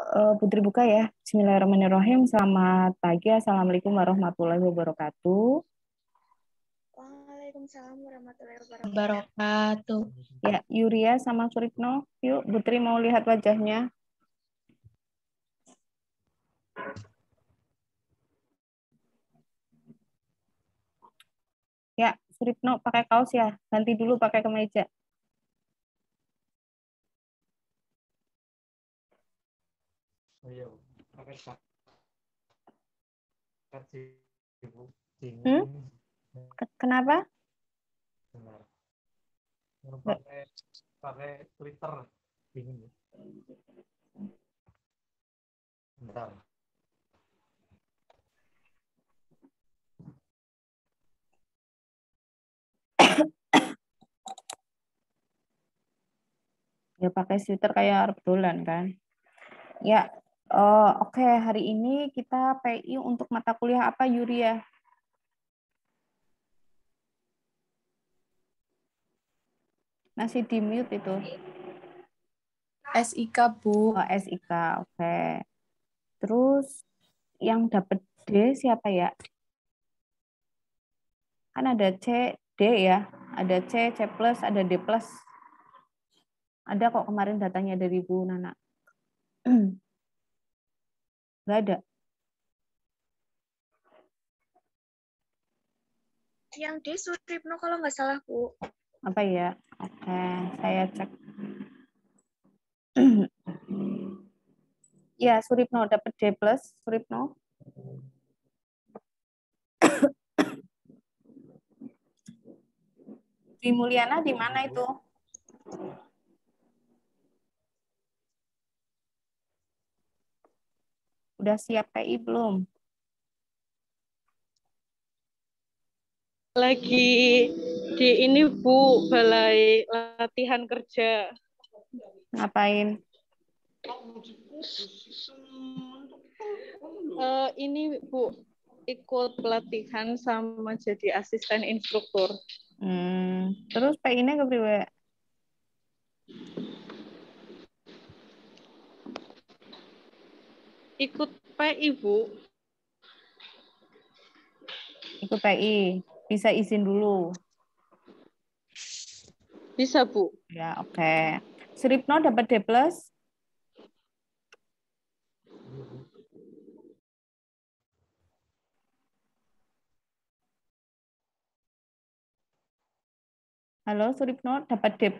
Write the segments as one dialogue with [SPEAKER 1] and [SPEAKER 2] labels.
[SPEAKER 1] Putri buka ya. Bismillahirrahmanirrahim. Selamat pagi. Assalamualaikum warahmatullahi wabarakatuh.
[SPEAKER 2] Waalaikumsalam warahmatullahi wabarakatuh.
[SPEAKER 1] Ya, Yuria sama Suripno. Yuk, Putri mau lihat wajahnya. Ya, Suripno pakai kaos ya. Ganti dulu pakai kemeja. Kenapa?
[SPEAKER 3] Pakai Twitter dingin. Bentar.
[SPEAKER 1] Ya pakai sweater kayak rebulan kan. Ya, oke. Hari ini kita PI untuk mata kuliah apa, Yuria? Masih di mute itu.
[SPEAKER 2] SIK, Bu.
[SPEAKER 1] Oh, SIK, oke. Terus yang dapat D siapa ya? Kan ada C, D ya. Ada C, C+, ada D+. Ada kok kemarin datanya dari Bu Nana. Nggak ada.
[SPEAKER 2] Yang D Suripno kalau nggak salah, Bu.
[SPEAKER 1] Apa ya? Oke, saya cek. Ya, Suripno dapat D+, Suripno. Di Mulyana di mana itu? Udah siap PI belum?
[SPEAKER 4] Lagi di ini Bu, balai latihan kerja.
[SPEAKER 1] Ngapain?
[SPEAKER 4] Ini Bu, ikut pelatihan sama jadi asisten instruktur.
[SPEAKER 1] Terus PI-nya kepriwe?
[SPEAKER 4] Ikut PI Bu.
[SPEAKER 1] Ikut PI. Bisa izin dulu.
[SPEAKER 4] Bisa Bu.
[SPEAKER 1] Ya, oke. Suripno dapat D+. Halo, Suripno dapat D+.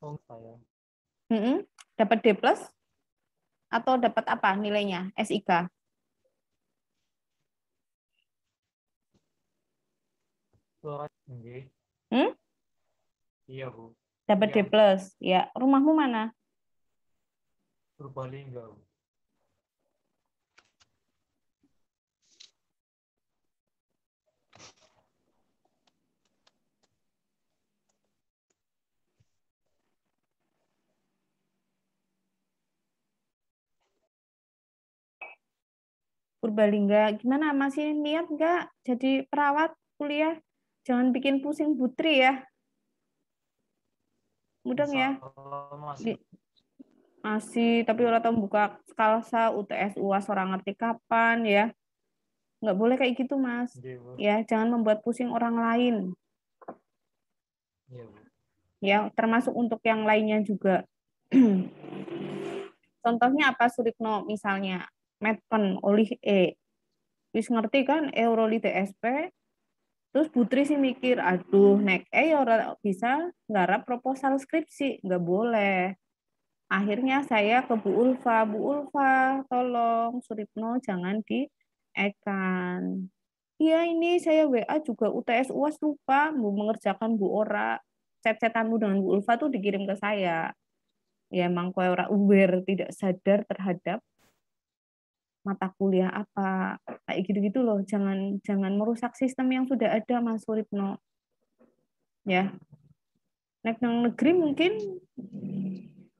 [SPEAKER 3] Oh, saya.
[SPEAKER 1] Dapat D+. Atau dapat apa nilainya? SIK.
[SPEAKER 3] Iya, Bu.
[SPEAKER 1] Dapat D+. Ya, rumahmu mana?
[SPEAKER 3] Purbalingga.
[SPEAKER 1] Purbalingga. Gimana? Masih niat nggak jadi perawat kuliah? Jangan bikin pusing Putri ya. Mudeng ya. Masih, tapi orang tahu buka skalsa, UTS, UAS, orang ngerti kapan ya. Nggak boleh kayak gitu, Mas. Ya, jangan membuat pusing orang lain. Ya, termasuk untuk yang lainnya juga. Contohnya apa, Suripno? Misalnya, Medpen, olih E. Wis ngerti kan, Euroli DSP. Terus Putri sih mikir, aduh, nek ya orang bisa nggarap proposal skripsi. Nggak boleh. Akhirnya saya ke Bu Ulfa. Bu Ulfa, tolong Suripno jangan di-ekan. Iya, ini saya WA juga UTS UAS lupa mau mengerjakan Bu Ora. Chat-chatanmu dengan Bu Ulfa tuh dikirim ke saya. Ya emang kowe ora aware, tidak sadar terhadap mata kuliah apa. Kayak gitu-gitu loh. Jangan merusak sistem yang sudah ada, Mas Suripno. Ya. Nek nang negeri mungkin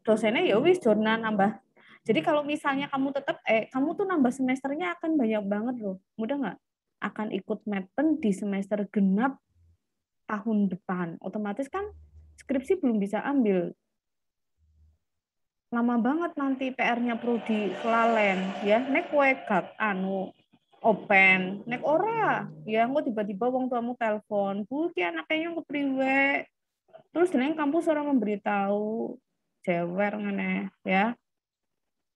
[SPEAKER 1] dosennya ya wis jurnal nambah. Jadi kalau misalnya kamu tetap kamu tuh nambah semesternya akan banyak banget loh. Mudah nggak? akan ikut Medpen di semester genap tahun depan. Otomatis kan skripsi belum bisa ambil. Lama banget nanti PR-nya prodi kelalen ya. Nek kowe gak open, nek ora ya engko tiba-tiba wong tuamu telepon, "Bu, ki anaknya yang kepriwe?" Terus dengan kampus orang memberitahu, jewer ngene ya.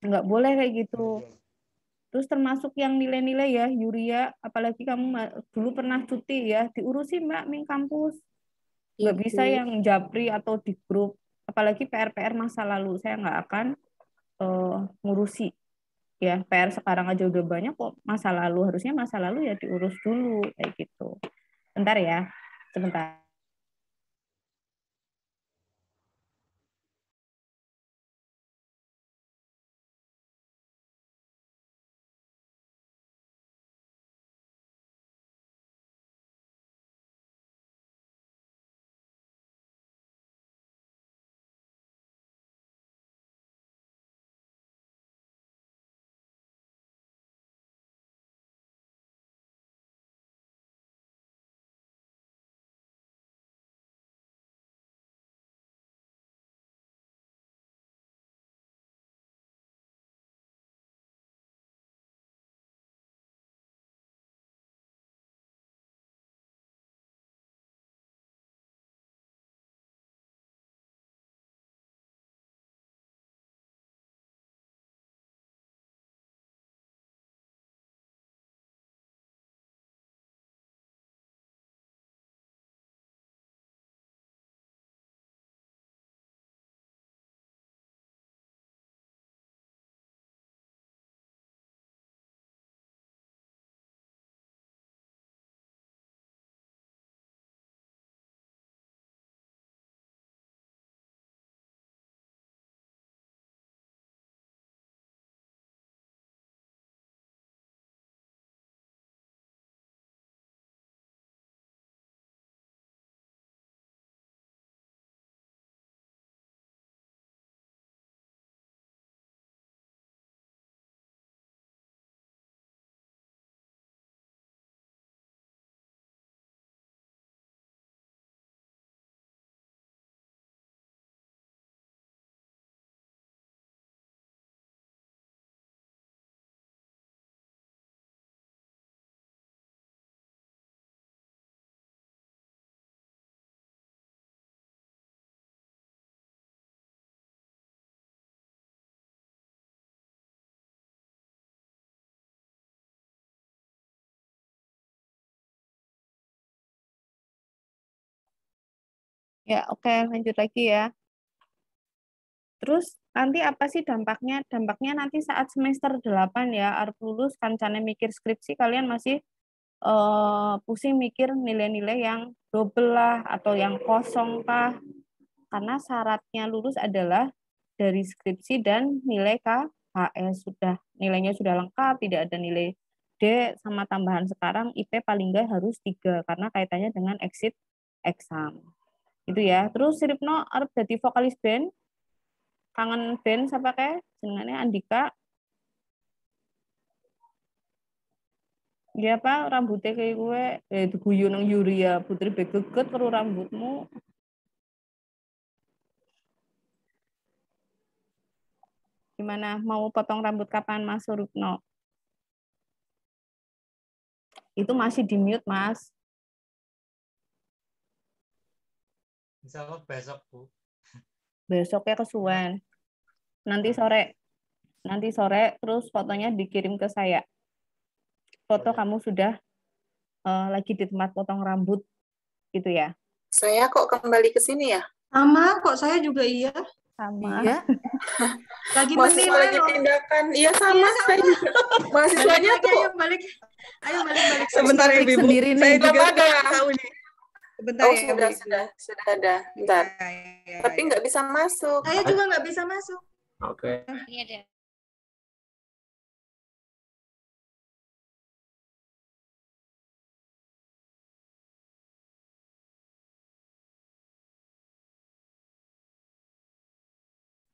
[SPEAKER 1] Nggak boleh kayak gitu. Terus termasuk yang nilai-nilai ya, Yuria, apalagi kamu dulu pernah cuti ya, diurusi Mbak Ming kampus. Nggak bisa yang japri atau di grup, apalagi PR-PR masa lalu, saya nggak akan ngurusi. Ya, PR sekarang aja udah banyak kok, masa lalu, harusnya masa lalu ya diurus dulu, kayak gitu. Bentar ya, sebentar. Ya, oke, lanjut lagi ya. Terus nanti apa sih dampaknya? Dampaknya nanti saat semester 8 ya, arep lulus kancane mikir skripsi, kalian masih pusing mikir nilai-nilai yang double lah atau yang kosong kah? Karena syaratnya lulus adalah dari skripsi dan nilai KHS sudah nilainya sudah lengkap, tidak ada nilai D sama tambahan sekarang IP paling enggak harus 3 karena kaitannya dengan exit exam. Itu ya. Terus Siripno arep dadi vokalis band, kangen band siapa kayak jenenge Andika. Ya apa rambutnya kayak gue diguyu nang Yuria Putri begeget karo rambutmu. Gimana mau potong rambut kapan Mas Surupno? Itu masih di mute Mas.
[SPEAKER 3] Insya Allah besok, Bu.
[SPEAKER 1] Besoknya kesuwen. Nanti sore terus fotonya dikirim ke saya. Foto kamu sudah lagi di tempat potong rambut gitu ya.
[SPEAKER 5] Saya kok kembali ke sini ya?
[SPEAKER 6] Sama kok, saya juga iya.
[SPEAKER 1] Sama.
[SPEAKER 6] Iya. Lagi
[SPEAKER 5] Mahasiswa
[SPEAKER 6] menilai
[SPEAKER 5] lagi
[SPEAKER 6] loh.
[SPEAKER 5] tindakan. Iya sama, saya juga. Mahasiswanya
[SPEAKER 6] Balik lagi,
[SPEAKER 5] tuh.
[SPEAKER 6] ayo balik.
[SPEAKER 5] Sebentar ya, Ibu.
[SPEAKER 6] Sendiri nih.
[SPEAKER 5] Saya juga ada.
[SPEAKER 6] Tahu nih. Sebentar
[SPEAKER 5] Oh,
[SPEAKER 6] ya,
[SPEAKER 5] sudah ada. Bentar.
[SPEAKER 6] Ya.
[SPEAKER 5] Tapi nggak bisa masuk.
[SPEAKER 6] Saya juga nggak bisa masuk.
[SPEAKER 3] Oke.
[SPEAKER 2] Ini ada.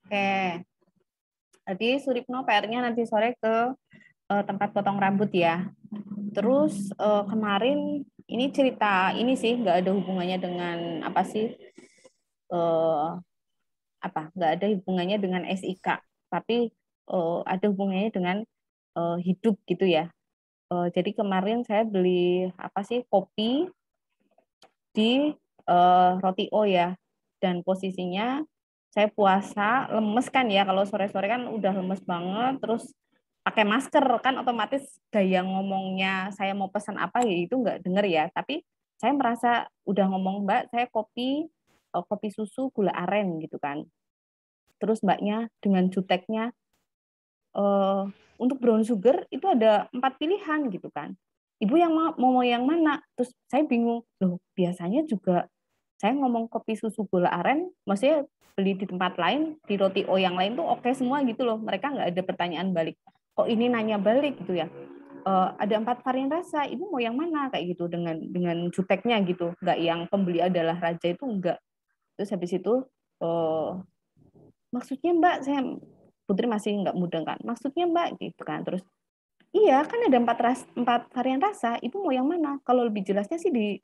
[SPEAKER 1] Oke. Jadi Suripno PR-nya nanti sore ke tempat potong rambut ya. Terus kemarin ini cerita ini sih nggak ada hubungannya dengan apa sih eh, nggak ada hubungannya dengan SIK, tapi ada hubungannya dengan hidup gitu ya. Jadi kemarin saya beli apa sih kopi di Roti O ya, dan posisinya saya puasa lemes kan ya, kalau sore-sore kan udah lemes banget, terus pakai masker kan otomatis gaya ngomongnya saya mau pesan apa ya itu nggak denger ya, tapi saya merasa udah ngomong Mbak saya kopi susu gula aren gitu kan, terus mbaknya dengan juteknya untuk brown sugar itu ada 4 pilihan gitu kan. Ibu yang mau yang mana? Terus saya bingung, loh biasanya juga saya ngomong kopi susu gula aren, maksudnya beli di tempat lain, di Roti O yang lain tuh oke semua gitu loh. Mereka nggak ada pertanyaan balik. Kok ini nanya balik gitu ya? Ada 4 varian rasa, ibu mau yang mana kayak gitu dengan juteknya gitu, nggak yang pembeli adalah raja itu enggak. Terus habis itu maksudnya Mbak saya Putri masih nggak mudeng kan, maksudnya Mbak gitu kan, terus iya kan ada 4 varian rasa, ibu mau yang mana? Kalau lebih jelasnya sih di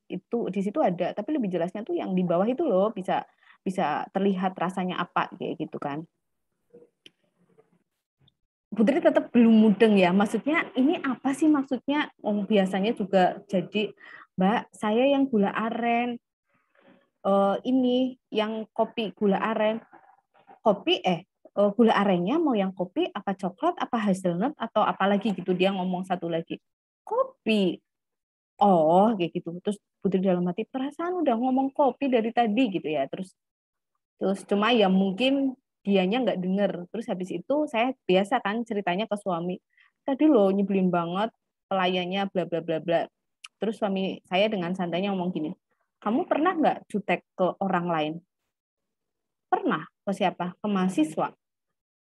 [SPEAKER 1] situ ada, tapi lebih jelasnya tuh yang di bawah itu loh, bisa bisa terlihat rasanya apa kayak gitu kan. Putri tetap belum mudeng ya, maksudnya ini apa sih maksudnya? Oh biasanya juga jadi Mbak saya yang gula aren, ini yang kopi gula aren, gula arennya mau yang kopi apa coklat apa hazelnut atau apa lagi gitu, dia ngomong satu lagi kopi. Oh kayak gitu, terus Putri dalam hati perasaan udah ngomong kopi dari tadi gitu ya, terus terus cuma ya mungkin dianya nggak denger. Terus habis itu saya biasa kan ceritanya ke suami, tadi loh nyebelin banget pelayannya bla bla bla bla. Terus suami saya dengan santainya ngomong gini, kamu pernah nggak jutek ke orang lain? Pernah. Ke siapa? Ke mahasiswa.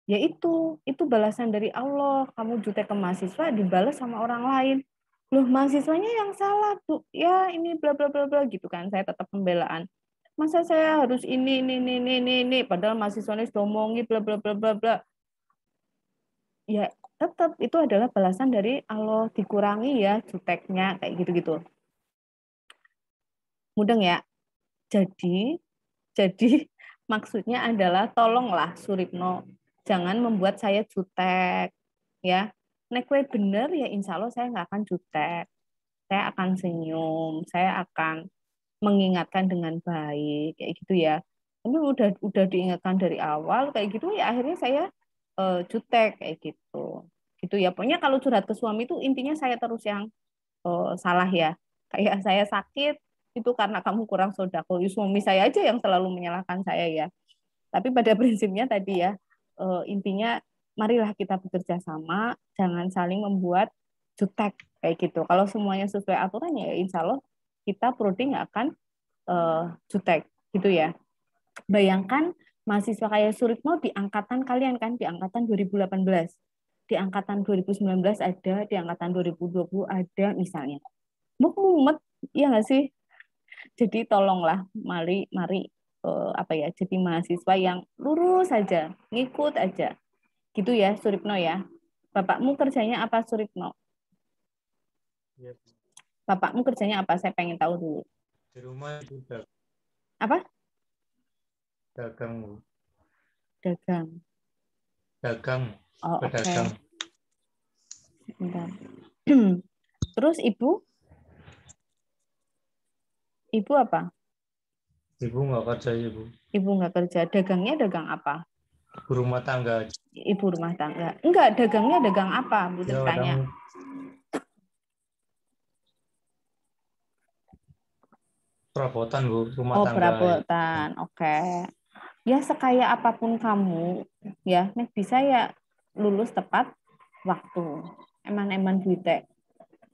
[SPEAKER 1] Ya itu balasan dari Allah. Kamu jutek ke mahasiswa dibalas sama orang lain. Loh mahasiswanya yang salah Bu. Ya ini bla bla bla bla gitu kan. Saya tetap pembelaan. Masa saya harus ini padahal mahasiswanya sudah omongi bla bla bla bla bla. Ya tetap itu adalah balasan dari Allah, dikurangi ya juteknya kayak gitu-gitu. Mudeng ya. Jadi maksudnya adalah tolonglah Suripno, jangan membuat saya jutek ya. Nek kowe bener ya insya Allah saya nggak akan jutek. Saya akan senyum, saya akan mengingatkan dengan baik kayak gitu ya. Tapi udah diingatkan dari awal kayak gitu ya akhirnya saya jutek kayak gitu. Gitu ya. Pokoknya kalau curhat ke suami itu intinya saya terus yang salah ya. Kayak saya sakit itu karena kamu kurang sodako. Suami saya aja yang selalu menyalahkan saya ya. Tapi pada prinsipnya tadi ya, intinya marilah kita bekerja sama, jangan saling membuat jutek kayak gitu. Kalau semuanya sesuai aturan ya insya Allah kita prodi nggak akan jutek gitu ya. Bayangkan mahasiswa kayak Suritno di angkatan kalian kan, di angkatan 2018. Di angkatan 2019 ada, di angkatan 2020 ada misalnya. Mumet, ya nggak sih? Jadi tolonglah, mari apa ya, jadi mahasiswa yang lurus saja, ngikut aja. Gitu ya, Suripno ya. Bapakmu kerjanya apa, Suripno?
[SPEAKER 3] Ya,
[SPEAKER 1] Bapakmu kerjanya apa? Saya pengen tahu dulu.
[SPEAKER 3] di rumah itu
[SPEAKER 1] Apa?
[SPEAKER 3] dagang, Bu.
[SPEAKER 1] Dagang.
[SPEAKER 3] Dagang,
[SPEAKER 1] Oh, oke.
[SPEAKER 3] pedagang.
[SPEAKER 1] Bentar. Terus ibu? Ibu apa?
[SPEAKER 3] Ibu nggak kerja, Ibu.
[SPEAKER 1] Ibu nggak kerja. Dagangnya dagang apa?
[SPEAKER 3] Ibu rumah tangga.
[SPEAKER 1] Ibu rumah tangga. Enggak, dagangnya dagang apa? Bu
[SPEAKER 3] Ya,
[SPEAKER 1] tanya.
[SPEAKER 3] orang perabotan, Bu, rumah
[SPEAKER 1] Oh,
[SPEAKER 3] tangga.
[SPEAKER 1] perabotan. Oke. Ya sekaya apapun kamu, ya, nek bisa ya lulus tepat waktu. Eman-eman duitnya.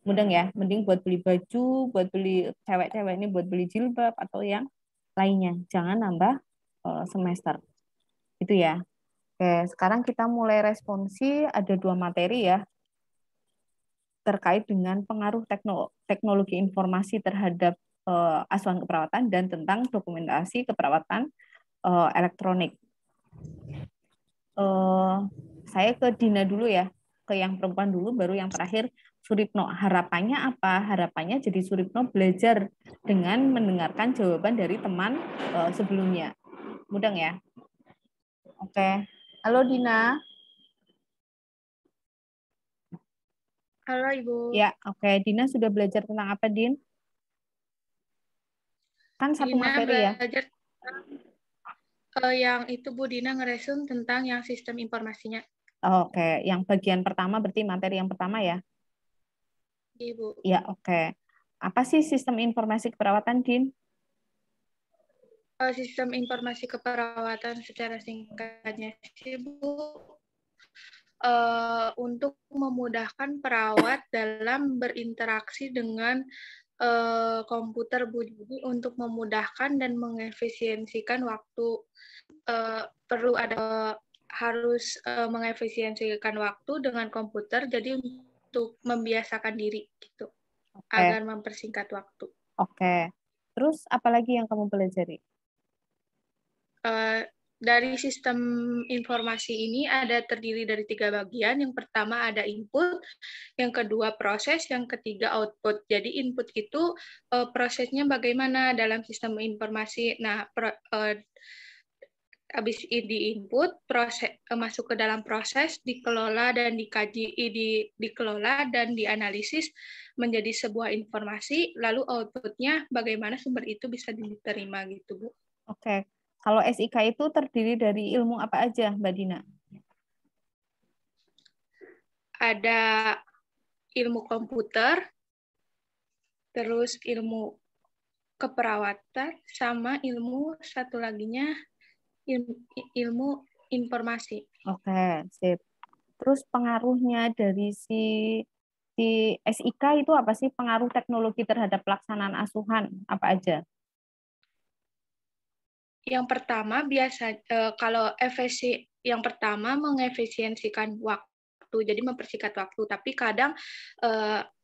[SPEAKER 1] Mudeng ya, mending buat beli baju, buat beli cewek-cewek ini buat beli jilbab atau yang lainnya. Jangan nambah semester. Itu ya. Oke, sekarang kita mulai responsi. Ada 2 materi ya terkait dengan pengaruh teknologi informasi terhadap asuhan keperawatan dan tentang dokumentasi keperawatan elektronik. Saya ke Dina dulu ya. ke yang perempuan dulu, baru yang terakhir Suripno. Harapannya apa? Harapannya jadi Suripno belajar dengan mendengarkan jawaban dari teman sebelumnya. Mudeng ya? Oke. Halo Dina.
[SPEAKER 2] Halo Ibu.
[SPEAKER 1] Ya, oke. Dina sudah belajar tentang apa, Din? Kan satu
[SPEAKER 2] Dina
[SPEAKER 1] materi ya?
[SPEAKER 2] belajar yang itu Bu Dina ngeresum tentang yang sistem informasinya.
[SPEAKER 1] Oke. Yang bagian pertama berarti materi yang pertama ya?
[SPEAKER 2] Ibu.
[SPEAKER 1] Ya, oke. Apa sih sistem informasi keperawatan, Din?
[SPEAKER 2] Sistem informasi keperawatan secara singkatnya sih Bu, untuk memudahkan perawat dalam berinteraksi dengan komputer Bu. Jadi untuk memudahkan dan mengefisiensikan waktu, harus mengefisiensikan waktu dengan komputer, jadi untuk membiasakan diri gitu, agar mempersingkat waktu.
[SPEAKER 1] Oke. Terus apa lagi yang kamu pelajari?
[SPEAKER 2] Dari sistem informasi ini terdiri dari 3 bagian. Yang pertama ada input, yang kedua proses, yang ketiga output. Jadi input itu prosesnya bagaimana dalam sistem informasi. Nah, habis di input, masuk ke dalam proses, dikelola dan dikaji, dikelola dan dianalisis menjadi sebuah informasi, lalu outputnya bagaimana sumber itu bisa diterima gitu Bu.
[SPEAKER 1] Oke. Kalau SIK itu terdiri dari ilmu apa aja, Mbak Dina?
[SPEAKER 2] Ada ilmu komputer, terus ilmu keperawatan, sama ilmu satu laginya ilmu informasi.
[SPEAKER 1] Oke, sip. Terus pengaruhnya dari si SIK itu apa sih? Pengaruh teknologi terhadap pelaksanaan asuhan apa aja?
[SPEAKER 2] Yang pertama kalau yang pertama mengefisiensikan waktu, jadi mempersingkat waktu. Tapi kadang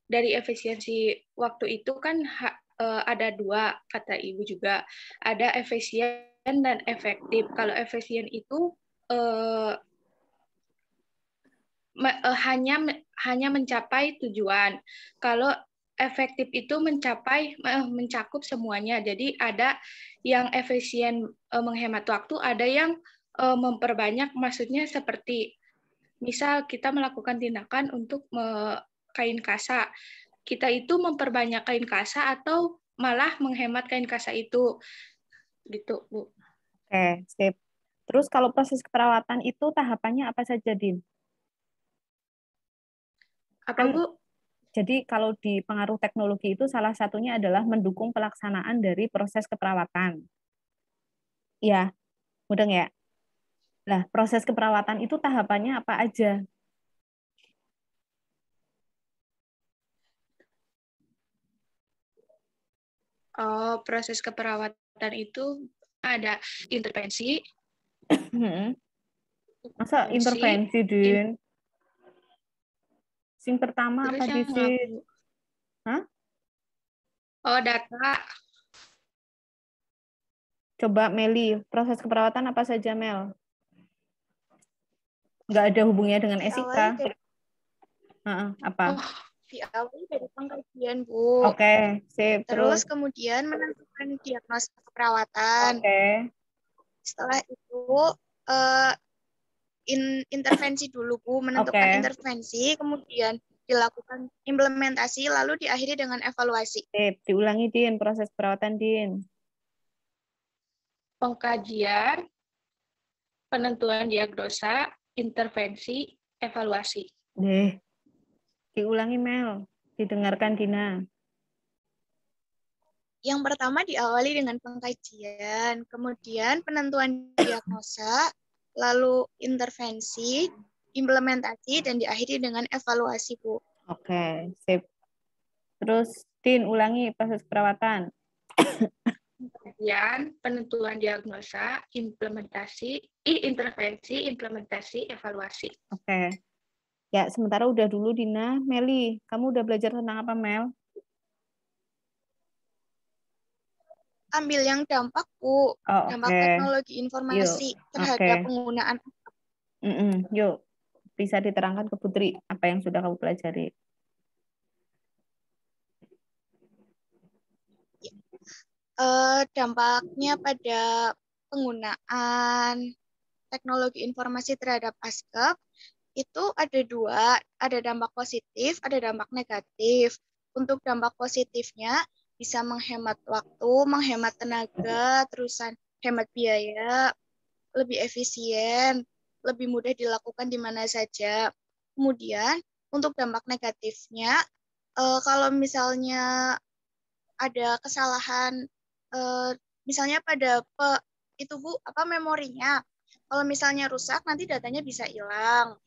[SPEAKER 2] dari efisiensi waktu itu kan ada 2, kata Ibu juga. Ada efisien dan efektif. Kalau efisien itu hanya mencapai tujuan. Kalau efektif itu mencakup semuanya. Jadi ada yang efisien menghemat waktu, ada yang memperbanyak, maksudnya seperti misal kita melakukan tindakan untuk kain kasa. Kita itu memperbanyak kain kasa atau malah menghemat kain kasa itu. Gitu, Bu.
[SPEAKER 1] Oke, sip. Terus kalau proses keperawatan itu tahapannya apa saja, Din?
[SPEAKER 2] Apa, Bu?
[SPEAKER 1] Jadi kalau di pengaruh teknologi itu salah satunya adalah mendukung pelaksanaan dari proses keperawatan. Iya, mudeng ya? Nah, proses keperawatan itu tahapannya apa aja?
[SPEAKER 2] Proses keperawatan itu ada intervensi.
[SPEAKER 1] Masa intervensi, Din? Sing pertama apa di sini? Hah?
[SPEAKER 2] Data.
[SPEAKER 1] Coba Meli, proses keperawatan apa saja, Mel? Nggak ada hubungannya dengan SIK. Apa?
[SPEAKER 2] Diawali dari pengkajian, Bu.
[SPEAKER 1] Oke, sip.
[SPEAKER 2] Terus kemudian menentukan diagnosa keperawatan.
[SPEAKER 1] Oke.
[SPEAKER 2] Setelah itu intervensi dulu, Bu. Menentukan intervensi, kemudian dilakukan implementasi, lalu diakhiri dengan evaluasi.
[SPEAKER 1] Sip. Diulangi, Din, proses perawatan, Din.
[SPEAKER 2] Pengkajian, penentuan diagnosa, intervensi, evaluasi.
[SPEAKER 1] Diulangi, Mel. Didengarkan, Dina.
[SPEAKER 2] Yang pertama diawali dengan pengkajian, kemudian penentuan diagnosa, lalu intervensi, implementasi, dan diakhiri dengan evaluasi, Bu.
[SPEAKER 1] Oke, sip. Terus, Din, ulangi proses perawatan.
[SPEAKER 2] Pengkajian, penentuan diagnosa, intervensi, implementasi, evaluasi.
[SPEAKER 1] Oke. Ya, sementara udah dulu, Dina. Meli, kamu udah belajar tentang apa, Mel?
[SPEAKER 2] Ambil yang dampak, Bu. Dampak teknologi informasi terhadap penggunaan.
[SPEAKER 1] Yuk, Bisa diterangkan ke Putri apa yang sudah kamu pelajari.
[SPEAKER 2] Dampaknya pada penggunaan teknologi informasi terhadap ASKEP itu ada dua, ada dampak positif, ada dampak negatif. Untuk dampak positifnya bisa menghemat waktu, menghemat tenaga, terusan hemat biaya, lebih efisien, lebih mudah dilakukan di mana saja. Kemudian untuk dampak negatifnya, kalau misalnya ada kesalahan, misalnya pada itu Bu, memorinya. Kalau misalnya rusak, nanti datanya bisa hilang.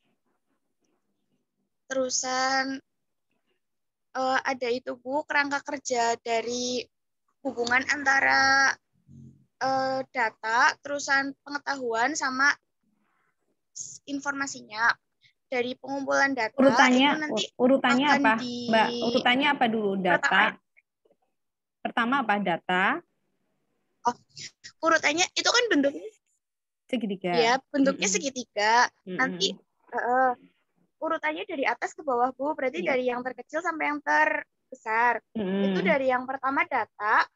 [SPEAKER 2] Terusan ada itu Bu, kerangka kerja dari hubungan antara data, terusan pengetahuan sama informasinya. Dari pengumpulan data
[SPEAKER 1] Urutannya
[SPEAKER 2] itu nanti
[SPEAKER 1] urutannya
[SPEAKER 2] akan
[SPEAKER 1] apa, Mbak? Urutannya apa dulu? Data. Pertama apa? Data.
[SPEAKER 2] Urutannya itu kan bentuknya
[SPEAKER 1] Segitiga.
[SPEAKER 2] ya, bentuknya segitiga. Nanti urutannya dari atas ke bawah Bu, berarti dari yang terkecil sampai yang terbesar. Itu dari yang pertama data,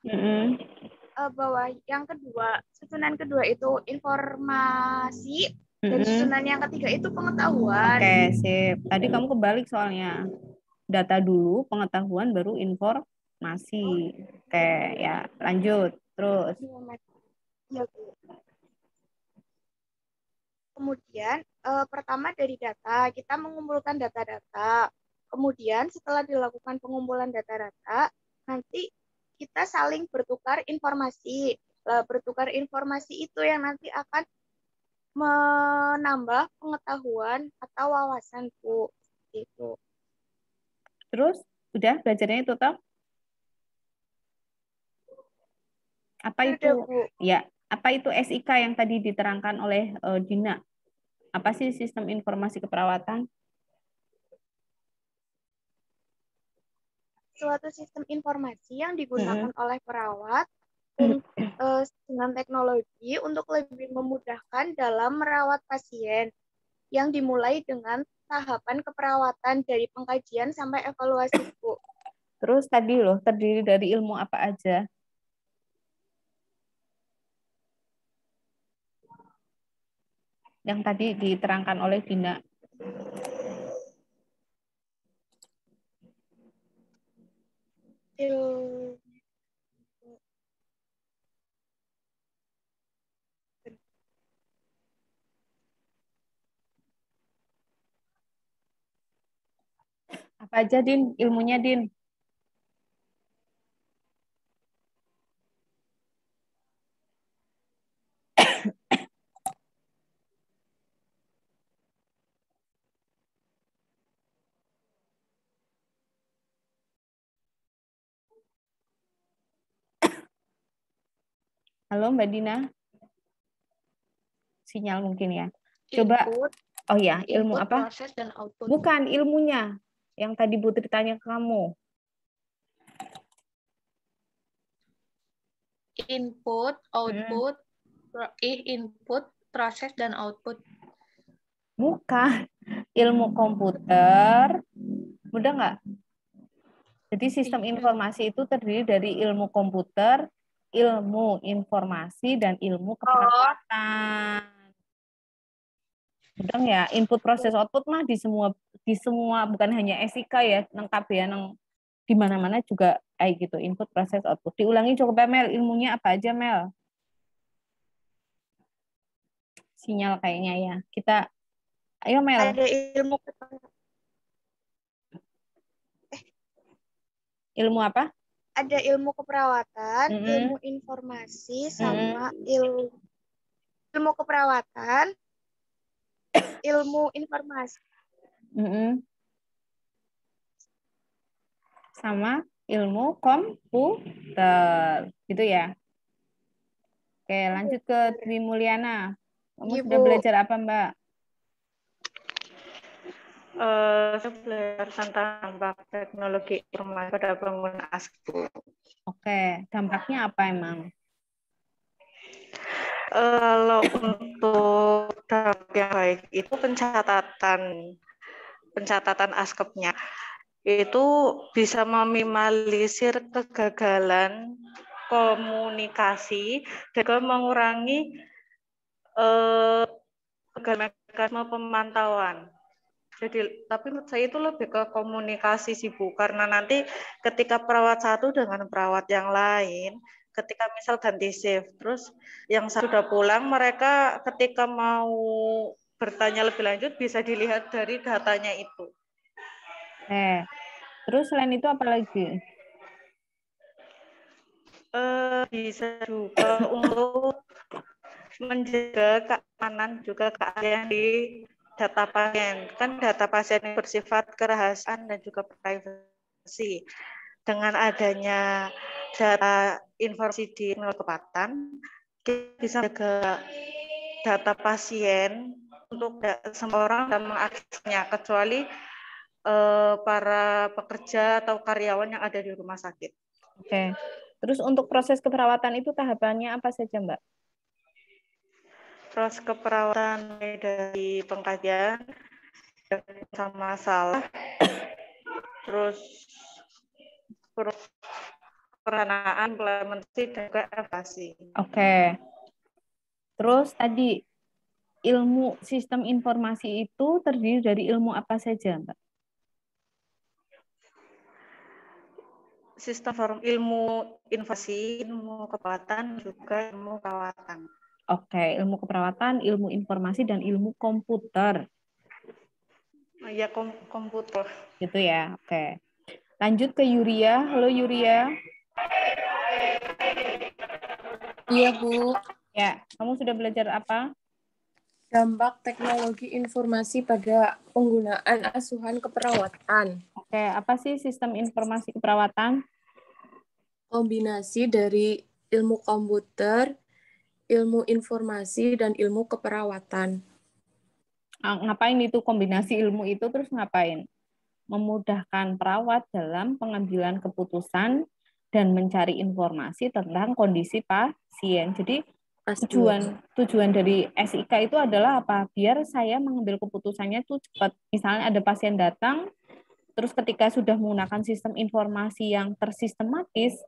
[SPEAKER 2] bawah yang kedua, susunan kedua itu informasi, dan susunan yang ketiga itu pengetahuan.
[SPEAKER 1] Oke, sip. Tadi kamu kebalik soalnya. Data dulu, pengetahuan, baru informasi. Oke, ya lanjut. Terus.
[SPEAKER 2] Ya, Bu. Kemudian pertama dari data, kita mengumpulkan data-data. Kemudian setelah dilakukan pengumpulan data-data, nanti kita saling bertukar informasi. Bertukar informasi itu yang nanti akan menambah pengetahuan atau wawasan, Bu. Gitu.
[SPEAKER 1] Terus, udah belajarnya itu toh? Apa
[SPEAKER 2] Udah,
[SPEAKER 1] itu?
[SPEAKER 2] Bu.
[SPEAKER 1] Ya, apa itu SIK yang tadi diterangkan oleh Dina? Apa sih sistem informasi keperawatan?
[SPEAKER 2] Suatu sistem informasi yang digunakan oleh perawat dengan teknologi untuk lebih memudahkan dalam merawat pasien, yang dimulai dengan tahapan keperawatan dari pengkajian sampai evaluasi, Bu.
[SPEAKER 1] Terus tadi loh, terdiri dari ilmu apa aja? Yang tadi diterangkan oleh Dina. Apa aja, Din? Ilmunya, Din? Halo, Mbak Dina? Sinyal mungkin ya. Coba.
[SPEAKER 2] Input,
[SPEAKER 1] oh ya, ilmu
[SPEAKER 2] input,
[SPEAKER 1] apa?
[SPEAKER 2] proses, dan output.
[SPEAKER 1] Bukan ilmunya. Yang tadi Putri tanya ke kamu.
[SPEAKER 2] Input, output, input, proses, dan output.
[SPEAKER 1] Bukan. Ilmu komputer. Mudah nggak? Jadi sistem informasi itu terdiri dari ilmu komputer, ilmu informasi, dan ilmu keperawatan. Mudah ya, input proses output mah di semua bukan hanya SIK ya, lengkap ya, di mana-mana juga kayak gitu, input proses output. Diulangi coba Mel, ilmunya apa aja Mel? Sinyal kayaknya ya. Kita ayo Mel.
[SPEAKER 2] Ada
[SPEAKER 1] ilmu apa?
[SPEAKER 2] Ada ilmu keperawatan, ilmu informasi, sama ilmu keperawatan, ilmu informasi.
[SPEAKER 1] Sama ilmu komputer, gitu ya. Oke, lanjut ke Dwi Mulyana. Kamu sudah belajar apa, Mbak?
[SPEAKER 4] Saya belajar tentang dampak teknologi informasi pada pengguna ASKEP.
[SPEAKER 1] Oke, dampaknya apa emang?
[SPEAKER 4] Kalau untuk dampak yang baik itu pencatatan askepnya itu bisa meminimalisir kegagalan komunikasi dan juga mengurangi mekanisme pemantauan. Jadi, tapi menurut saya itu lebih ke komunikasi sih Bu, karena nanti ketika perawat satu dengan perawat yang lain, ketika misal ganti shift, terus yang satu sudah pulang, mereka ketika mau bertanya lebih lanjut bisa dilihat dari datanya itu.
[SPEAKER 1] Terus selain itu apa lagi?
[SPEAKER 4] Bisa juga untuk menjaga keamanan juga keahlian di data pasien. Kan data pasien yang bersifat kerahasiaan dan juga privasi. Dengan adanya data informasi di kesempatan, kita bisa menjaga data pasien untuk semua orang dan mengaksesnya, kecuali para pekerja atau karyawan yang ada di rumah sakit.
[SPEAKER 1] Oke. Terus untuk proses keperawatan itu tahapannya apa saja, Mbak?
[SPEAKER 4] Proses keperawatan dari pengkajian, sama masalah, terus perencanaan, implementasi, dan juga evaluasi.
[SPEAKER 1] Oke. Terus tadi ilmu sistem informasi itu terdiri dari ilmu apa saja, Mbak?
[SPEAKER 4] Sistem ilmu informasi, ilmu keperawatan, juga ilmu perawatan.
[SPEAKER 1] Oke, ilmu keperawatan, ilmu informasi, dan ilmu komputer.
[SPEAKER 4] Ya, komputer.
[SPEAKER 1] Gitu ya, oke. Lanjut ke Yuria. Halo Yuria.
[SPEAKER 7] Iya, Bu.
[SPEAKER 1] Ya, kamu sudah belajar apa?
[SPEAKER 7] Dampak teknologi informasi pada penggunaan asuhan keperawatan.
[SPEAKER 1] Oke, apa sih sistem informasi keperawatan?
[SPEAKER 7] Kombinasi dari ilmu komputer, ilmu informasi, dan ilmu keperawatan.
[SPEAKER 1] Ngapain itu kombinasi ilmu itu terus ngapain? Memudahkan perawat dalam pengambilan keputusan dan mencari informasi tentang kondisi pasien. Jadi tujuan dari SIK itu adalah apa? Biar saya mengambil keputusannya itu cepat. Misalnya ada pasien datang, terus ketika sudah menggunakan sistem informasi yang tersistematis,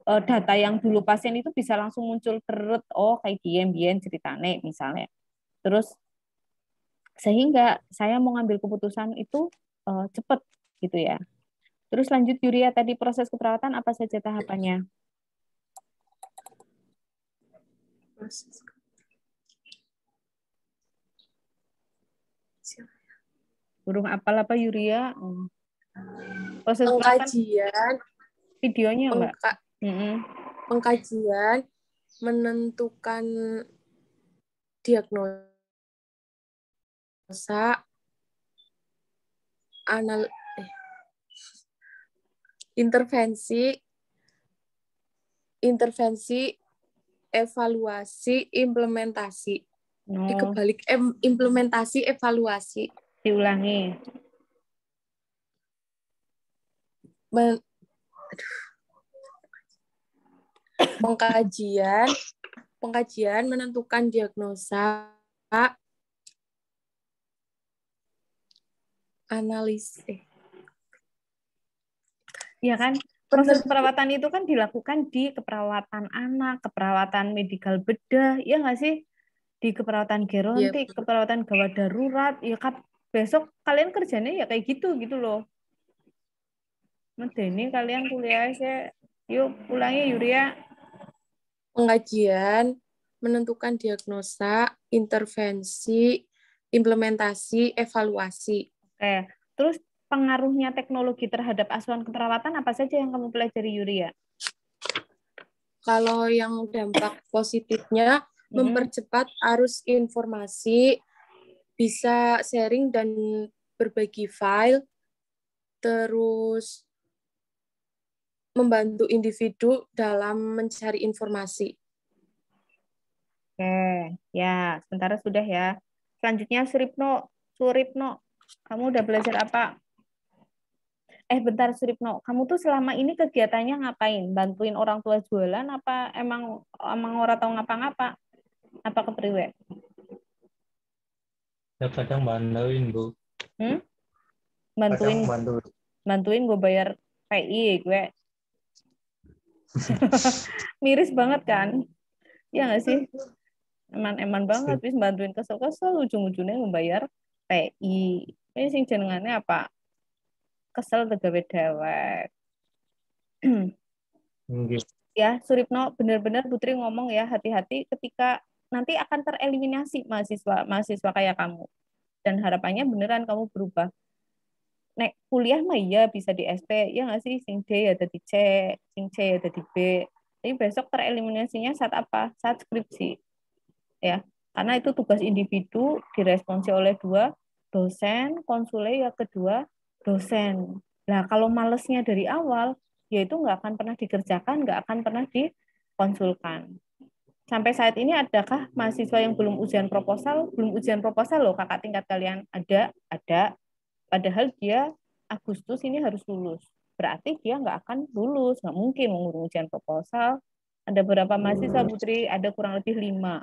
[SPEAKER 1] data yang dulu pasien itu bisa langsung muncul terus, oh kayak gien ceritane misalnya. Terus sehingga saya mau ngambil keputusan itu cepat gitu ya. Terus lanjut Yuria, tadi proses keperawatan apa saja tahapannya? Burung apal apa Yuria? Proses
[SPEAKER 7] pengkajian,
[SPEAKER 1] videonya Mbak.
[SPEAKER 7] Pengkajian, menentukan diagnosa, intervensi, evaluasi, implementasi. Kebalik, implementasi, evaluasi.
[SPEAKER 1] Diulangi.
[SPEAKER 7] Pengkajian menentukan diagnosa, analisis.
[SPEAKER 1] Iya kan? Proses perawatan itu kan dilakukan di keperawatan anak, keperawatan medikal bedah, ya nggak sih? Di keperawatan gerontik, keperawatan gawat darurat, ya kan besok kalian kerjanya ya kayak gitu loh. Medeni kalian kuliah aja. Yuk ulangi Yuria.
[SPEAKER 7] Pengkajian, menentukan diagnosa, intervensi, implementasi, evaluasi.
[SPEAKER 1] Oke. Terus pengaruhnya teknologi terhadap asuhan keperawatan apa saja yang kamu pelajari Yuria?
[SPEAKER 7] Kalau yang dampak positifnya, mempercepat arus informasi, bisa sharing dan berbagi file, terus membantu individu dalam mencari informasi.
[SPEAKER 1] Oke, ya sementara sudah ya. Selanjutnya Suripno, kamu udah belajar apa? Bentar Suripno, kamu tuh selama ini kegiatannya ngapain? Bantuin orang tua jualan apa emang orang tahu ngapa-ngapa? Apa kepriwe?
[SPEAKER 3] Ya kadang bantuin, Bu.
[SPEAKER 1] Bantuin
[SPEAKER 3] Kadang bantuin.
[SPEAKER 1] gue bayar PI gue. Miris banget kan? Ya nggak sih? Eman banget, bis bantuin kesel-kesel, ujung-ujungnya membayar PI. Ini sing jenengannya apa? Kesel tegawe dewek. Ya, Suripno, benar-benar Putri ngomong ya, hati-hati ketika nanti akan tereliminasi mahasiswa kayak kamu. Dan harapannya beneran kamu berubah. Nek kuliah mah iya bisa di SP, ya nggak sih? Sing D ya jadi C, sing C ya jadi B. Tapi besok tereliminasinya saat apa? Saat skripsi. Ya, karena itu tugas individu diresponsi oleh 2 dosen, konsule ya kedua dosen. Nah, kalau malesnya dari awal, ya itu nggak akan pernah dikerjakan, nggak akan pernah dikonsulkan. Sampai saat ini adakah mahasiswa yang belum ujian proposal? Belum ujian proposal loh kakak tingkat kalian. Ada. Padahal dia Agustus ini harus lulus. Berarti dia nggak akan lulus, nggak mungkin mengurus ujian proposal. Ada berapa mahasiswa Putri? Ada kurang lebih 5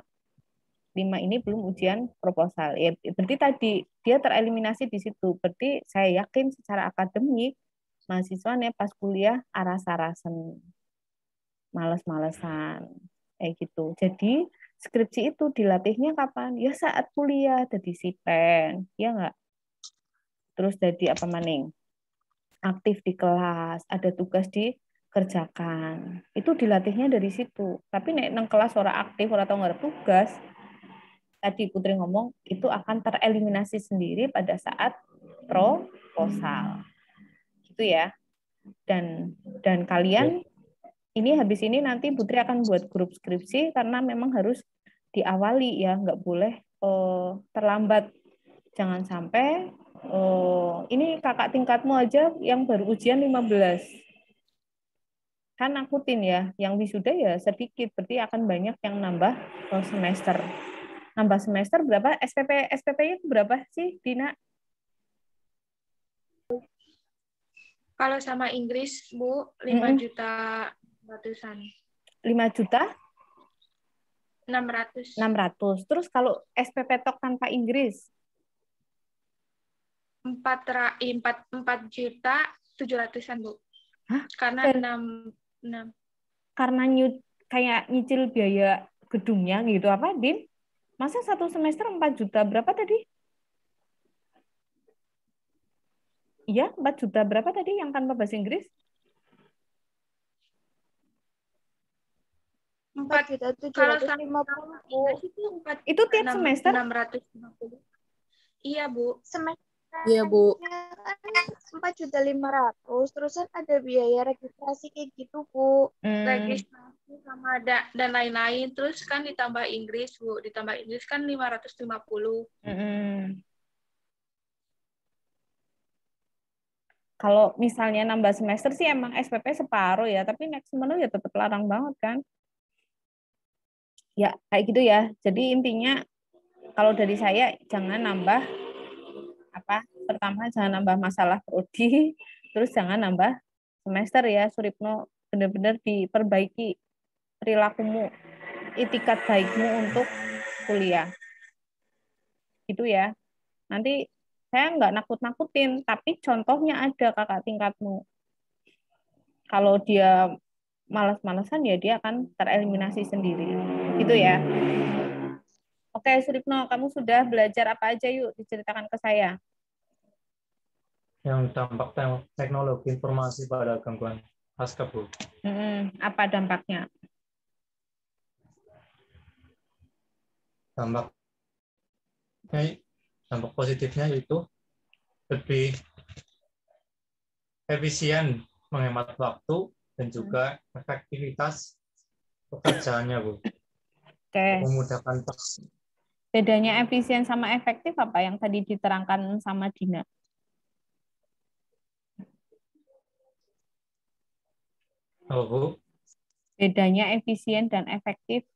[SPEAKER 1] ini belum ujian proposal. Ya, berarti tadi dia tereliminasi di situ. Berarti saya yakin secara akademik mahasiswanya pas kuliah aras-arasan, males-malesan, kayak gitu. Jadi skripsi itu dilatihnya kapan? Ya saat kuliah, jadi sipen, ya nggak? Terus jadi apa maning? Aktif di kelas, ada tugas dikerjakan. Itu dilatihnya dari situ. Tapi nek nang kelas ora aktif, ora tau ngarep tugas, tadi Putri ngomong itu akan tereliminasi sendiri pada saat proposal. Gitu ya. Dan kalian ini habis ini nanti Putri akan buat grup skripsi karena memang harus diawali ya, nggak boleh terlambat. Jangan sampai ini kakak tingkatmu aja yang baru ujian 15. Kan akutin ya, yang wisuda ya sedikit, berarti akan banyak yang nambah semester. Nambah semester berapa? SPP-nya itu berapa sih, Dina?
[SPEAKER 2] Kalau sama Inggris, Bu, 5 juta ratusan.
[SPEAKER 1] 5 juta?
[SPEAKER 2] 600.
[SPEAKER 1] 600. Terus kalau SPP TOK tanpa Inggris?
[SPEAKER 2] 4 juta 700-an, Bu.
[SPEAKER 1] Hah?
[SPEAKER 2] Karena 6.
[SPEAKER 1] Karena kayak nyicil biaya gedungnya gitu apa, Din? Masa satu semester 4 juta berapa tadi? Iya, 4 juta berapa tadi yang tanpa bahasa Inggris?
[SPEAKER 2] 4.750.
[SPEAKER 1] Itu tiap semester?
[SPEAKER 2] 650. Iya, Bu.
[SPEAKER 7] Iya, Bu.
[SPEAKER 8] 4.500.000, terusan ada biaya registrasi kayak gitu, Bu.
[SPEAKER 2] Registrasi sama dan lain-lain, terus kan ditambah Inggris, Bu. Ditambah Inggris kan 550.
[SPEAKER 1] Kalau misalnya nambah semester sih emang SPP separuh ya, tapi next semester ya tetap larang banget kan. Ya, kayak gitu ya. Jadi intinya kalau dari saya jangan nambah pertama jangan nambah masalah prodi, terus jangan nambah semester ya, Suripno, benar-benar diperbaiki perilakumu, itikat baikmu untuk kuliah. Gitu ya. Nanti saya nggak nakut-nakutin, tapi contohnya ada kakak tingkatmu. Kalau dia malas-malasan ya dia akan tereliminasi sendiri. Gitu ya. Oke, Suripno, kamu sudah belajar apa aja yuk diceritakan ke saya.
[SPEAKER 3] Yang dampak teknologi informasi pada gangguan pasca, Bu.
[SPEAKER 1] Apa dampaknya?
[SPEAKER 3] Dampak positifnya itu lebih efisien, menghemat waktu, dan juga efektivitas pekerjaannya, Bu.
[SPEAKER 1] Oke.
[SPEAKER 3] Memudahkan.
[SPEAKER 1] Bedanya efisien sama efektif apa yang tadi diterangkan sama Dina?
[SPEAKER 3] Oh, Bu.
[SPEAKER 1] Bedanya efisien dan efektif?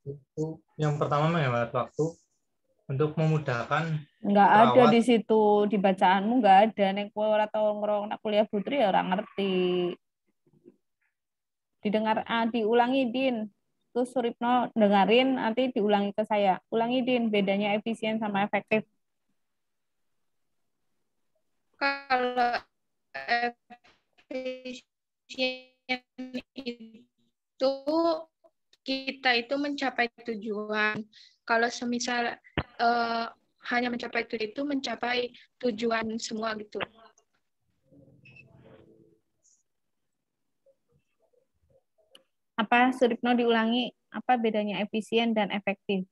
[SPEAKER 3] Itu yang pertama menghemat waktu untuk memudahkan.
[SPEAKER 1] Nggak ada di situ, di bacaanmu nggak ada. Nek kowe ora tau ngrong nak kuliah Putri ya ora ngerti. Diulangi, Din. Terus Suripno dengerin, nanti diulangi ke saya. Ulangi, Din, bedanya efisien sama efektif.
[SPEAKER 2] Kalau efisien itu kita itu mencapai tujuan. Kalau semisal hanya mencapai itu mencapai tujuan semua gitu.
[SPEAKER 1] Apa, Suripno diulangi, apa bedanya efisien dan efektif?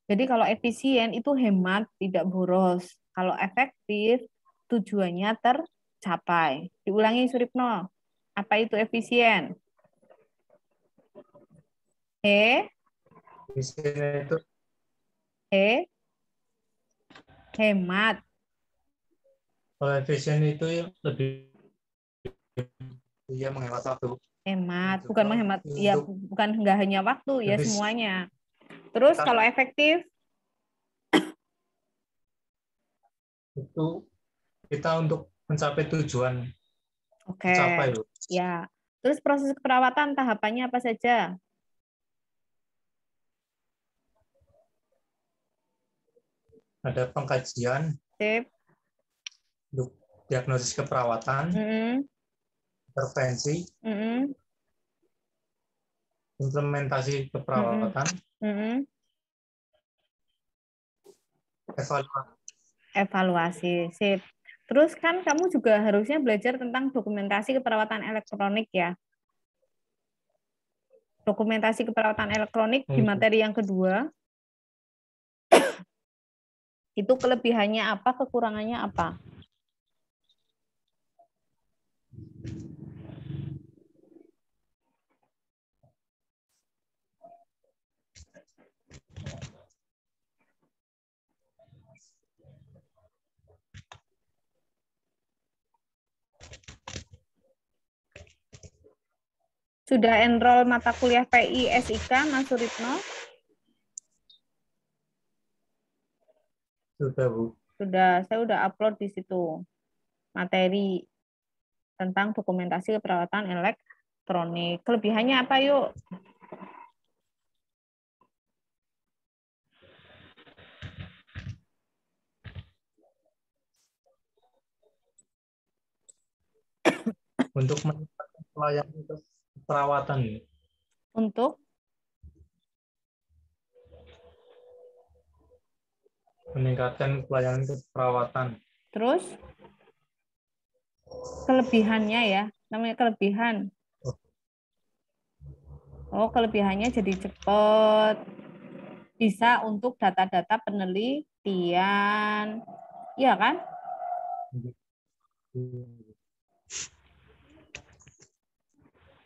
[SPEAKER 1] Jadi kalau efisien itu hemat, tidak boros. Kalau efektif, tujuannya tercapai. Diulangi, Suripno. Apa itu efisien?
[SPEAKER 3] Efisien itu
[SPEAKER 1] Hemat.
[SPEAKER 3] kalau efisien itu lebih menghemat waktu.
[SPEAKER 1] Hemat, bukan menghemat, ya bukan nggak hanya waktu, ya
[SPEAKER 3] Lebih-
[SPEAKER 1] semuanya. Terus kalau efektif?
[SPEAKER 3] Itu kita untuk mencapai tujuan.
[SPEAKER 1] Oke.
[SPEAKER 3] Tercapai, Bu.
[SPEAKER 1] Ya. Terus proses keperawatan tahapannya apa saja?
[SPEAKER 3] Ada pengkajian,
[SPEAKER 1] Sip.
[SPEAKER 3] untuk diagnosis keperawatan, intervensi, implementasi keperawatan,
[SPEAKER 1] evaluasi. Sip. Terus kan kamu juga harusnya belajar tentang dokumentasi keperawatan elektronik ya. Dokumentasi keperawatan elektronik di materi yang kedua. Itu kelebihannya apa, kekurangannya apa? Sudah enroll mata kuliah PI SIK, Mas Suripno?
[SPEAKER 3] Sudah, Bu.
[SPEAKER 1] Sudah, saya udah upload di situ materi tentang dokumentasi keperawatan elektronik. Kelebihannya apa, yuk?
[SPEAKER 3] Untuk meningkatkan pelayanan keperawatan.
[SPEAKER 1] Untuk
[SPEAKER 3] Meningkatkan pelayanan keperawatan.
[SPEAKER 1] terus kelebihannya ya, namanya kelebihan. Oh, kelebihannya jadi cepat. Bisa untuk data-data penelitian. Iya kan?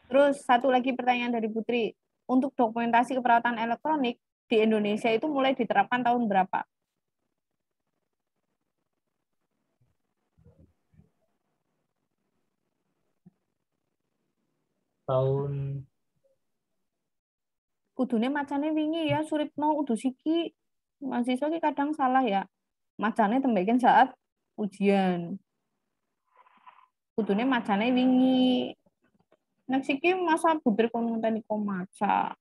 [SPEAKER 1] Terus satu lagi pertanyaan dari Putri. Untuk dokumentasi keperawatan elektronik di Indonesia itu mulai diterapkan tahun berapa?
[SPEAKER 3] Tahun
[SPEAKER 1] Kudune macane wingi ya, Suripno udu siki. Mahasiswa ki kadang salah ya. Macane tembekin saat ujian. Kudune macane wingi. Nek siki masa Putri kon ngenteni kok maca.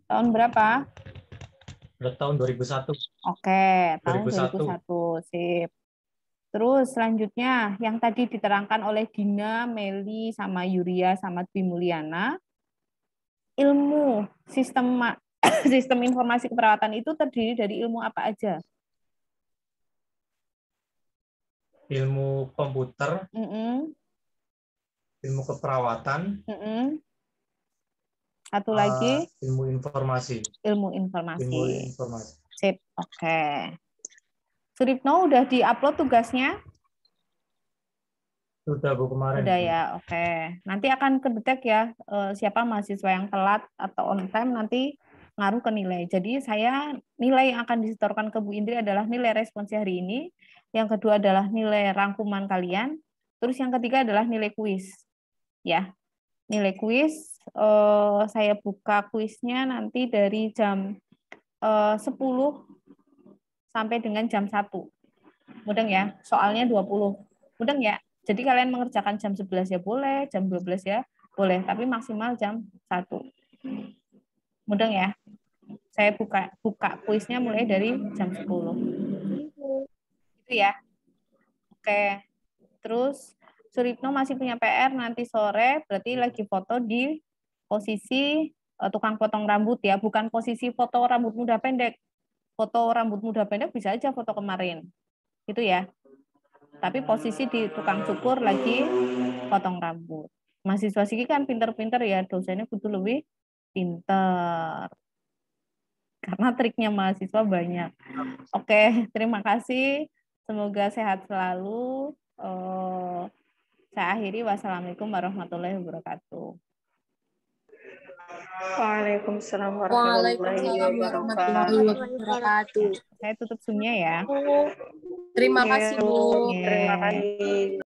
[SPEAKER 1] Tahun berapa?
[SPEAKER 3] tahun 2001.
[SPEAKER 1] Oke, tahun
[SPEAKER 3] 2001.
[SPEAKER 1] 2001. Sip. Terus selanjutnya yang tadi diterangkan oleh Dina, Meli, sama Yuria, sama Dwi Mulyana, ilmu sistem sistem informasi keperawatan itu terdiri dari ilmu apa aja?
[SPEAKER 3] Ilmu komputer, ilmu keperawatan,
[SPEAKER 1] satu lagi
[SPEAKER 3] ilmu informasi.
[SPEAKER 1] Ilmu informasi.
[SPEAKER 3] Ilmu informasi.
[SPEAKER 1] Sip, oke. Suripno udah di-upload tugasnya?
[SPEAKER 3] Sudah, Bu, kemarin.
[SPEAKER 1] Udah ya, oke. Nanti akan kedetek ya siapa mahasiswa yang telat atau on time nanti ngaruh ke nilai. Jadi saya nilai yang akan disetorkan ke Bu Indri adalah nilai respons hari ini. Yang kedua adalah nilai rangkuman kalian. Terus yang ketiga adalah nilai kuis. Ya, nilai kuis. Saya buka kuisnya nanti dari jam 10 sampai dengan jam 1. Mudeng ya, soalnya 20. Mudeng ya? Jadi kalian mengerjakan jam 11 ya boleh, jam 12 ya boleh, tapi maksimal jam 1. Mudeng ya. Saya buka kuisnya mulai dari jam 10. Itu ya. Oke. Terus Suripno masih punya PR nanti sore, berarti lagi foto di posisi tukang potong rambut ya, bukan posisi foto rambut muda pendek. Foto rambut muda pendek bisa aja foto kemarin. Gitu ya. Tapi posisi di tukang cukur lagi potong rambut. Mahasiswa sini kan pinter-pinter ya, dosennya kudu lebih pinter. Karena triknya mahasiswa banyak. Oke, terima kasih. Semoga sehat selalu. Saya akhiri. Wassalamualaikum warahmatullahi wabarakatuh.
[SPEAKER 4] Waalaikumsalam warahmatullahi
[SPEAKER 7] Waalaikumsalam warahmatullahi
[SPEAKER 4] wabarakatuh.
[SPEAKER 7] wabarakatuh.
[SPEAKER 1] Saya tutup Zoom-nya ya.
[SPEAKER 7] Terima kasih, Bu.
[SPEAKER 4] Terima kasih.